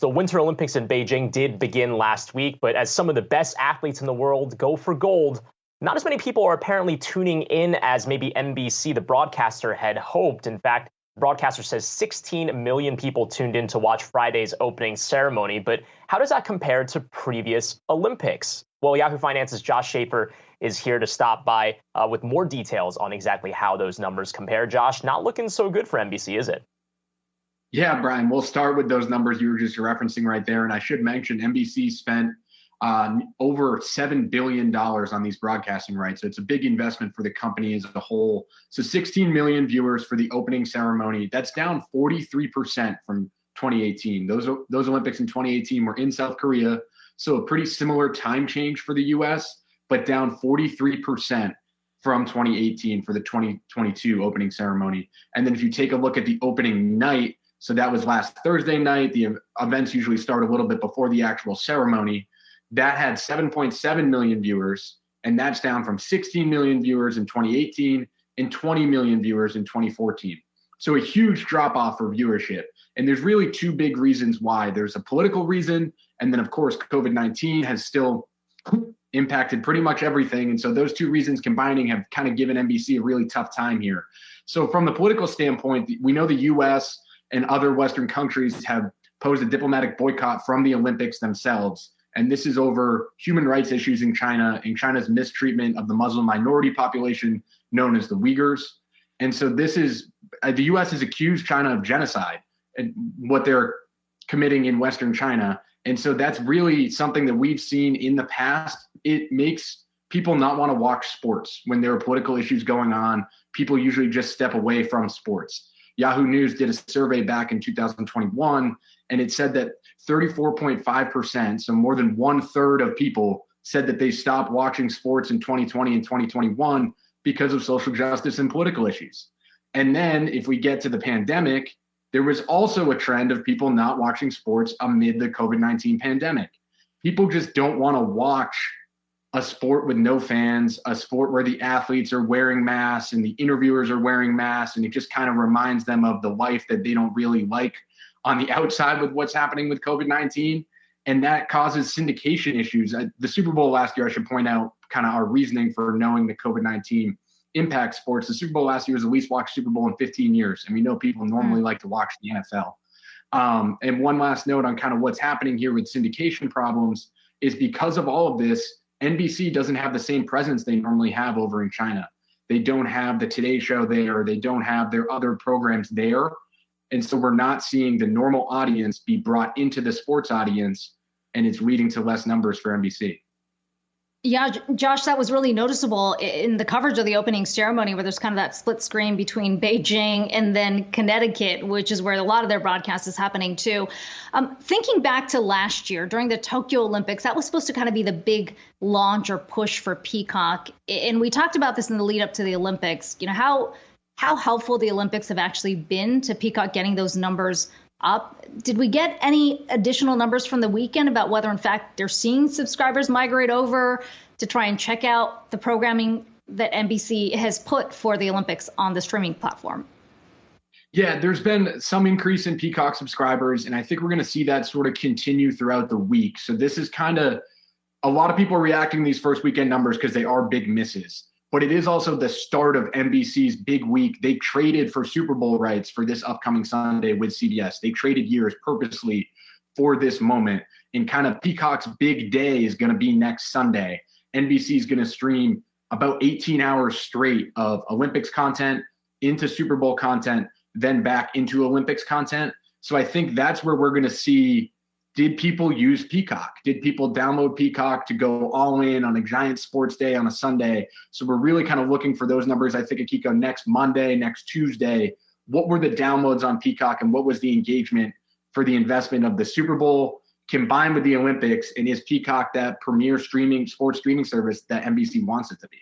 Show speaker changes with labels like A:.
A: The Winter Olympics in Beijing did begin last week, but as some of the best athletes in the world go for gold, not as many people are apparently tuning in as maybe NBC, the broadcaster, had hoped. In fact, the broadcaster says 16 million people tuned in to watch Friday's opening ceremony. But how does that compare to previous Olympics? Well, Yahoo Finance's Josh Schafer is here to stop by with more details on exactly how those numbers compare. Josh, not looking so good for NBC, is it?
B: Yeah, Brian, we'll start with those numbers you were just referencing right there. And I should mention NBC spent over $7 billion on these broadcasting rights. So it's a big investment for the company as a whole. So 16 million viewers for the opening ceremony. That's down 43% from 2018. Those Olympics in 2018 were in South Korea. So a pretty similar time change for the US, but down 43% from 2018 for the 2022 opening ceremony. And then if you take a look at the opening night, so that was last Thursday night. The events usually start a little bit before the actual ceremony. That had 7.7 million viewers, and that's down from 16 million viewers in 2018 and 20 million viewers in 2014. So a huge drop off for viewership. And there's really two big reasons why. There's a political reason, and then of course COVID-19 has still impacted pretty much everything. And so those two reasons combining have kind of given NBC a really tough time here. So from the political standpoint, we know the US and other Western countries have posed a diplomatic boycott from the Olympics themselves. And this is over human rights issues in China and China's mistreatment of the Muslim minority population known as the Uyghurs. And so this is, the US has accused China of genocide and what they're committing in Western China. And so that's really something that we've seen in the past. It makes people not want to watch sports when there are political issues going on. People usually just step away from sports. Yahoo News did a survey back in 2021, and it said that 34.5%, so more than 1/3 of people, said that they stopped watching sports in 2020 and 2021 because of social justice and political issues. And then if we get to the pandemic, there was also a trend of people not watching sports amid the COVID-19 pandemic. People just don't want to watch a sport with no fans, a sport where the athletes are wearing masks and the interviewers are wearing masks, and it just kind of reminds them of the life that they don't really like on the outside with what's happening with COVID-19. And that causes syndication issues. The Super Bowl last year, I should point out kind of our reasoning for knowing that COVID-19 impacts sports. The Super Bowl last year was the least watched Super Bowl in 15 years. And we know people normally like to watch the NFL. And one last note on kind of what's happening here with syndication problems is because of all of this, NBC doesn't have the same presence they normally have over in China. They don't have the Today Show there. They don't have their other programs there. And so we're not seeing the normal audience be brought into the sports audience, and it's leading to less numbers for NBC.
C: Yeah, Josh, that was really noticeable in the coverage of the opening ceremony, where there's kind of that split screen between Beijing and then Connecticut, which is where a lot of their broadcast is happening too. Thinking back to last year during the Tokyo Olympics, that was supposed to kind of be the big launch or push for Peacock. And we talked about this in the lead up to the Olympics, you know, how helpful the Olympics have actually been to Peacock getting those numbers up. Did we get any additional numbers from the weekend about whether, in fact, they're seeing subscribers migrate over to try and check out the programming that NBC has put for the Olympics on the streaming platform?
B: Yeah, there's been some increase in Peacock subscribers, and I think we're going to see that sort of continue throughout the week. So this is kind of, a lot of people are reacting to these first weekend numbers because they are big misses. But it is also the start of NBC's big week. They traded for Super Bowl rights for this upcoming Sunday with CBS. They traded years purposely for this moment. And kind of Peacock's big day is going to be next Sunday. NBC is going to stream about 18 hours straight of Olympics content into Super Bowl content, then back into Olympics content. So I think that's where we're going to see, did people use Peacock? Did people download Peacock to go all in on a giant sports day on a Sunday? So we're really kind of looking for those numbers, I think, Akiko, next Monday, next Tuesday. What were the downloads on Peacock, and what was the engagement for the investment of the Super Bowl combined with the Olympics? And is Peacock that premier sports streaming service that NBC wants it to be?